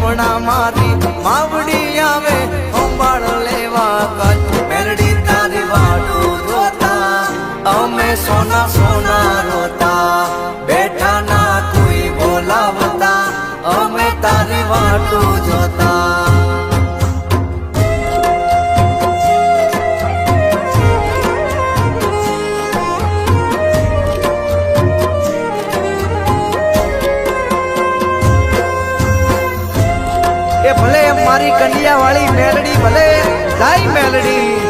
હમણાં મારી માવડી આવે સંભાળ લેવા કચ્છ મેલડી તારી વાટું જોતા અમે સોના સોના રોતા બેઠા ના કોઈ બોલાવતા અમે તારી વાટું જોતા ભલે મારી કન્યા વાળી મેલડી ભલે જાય મેલડી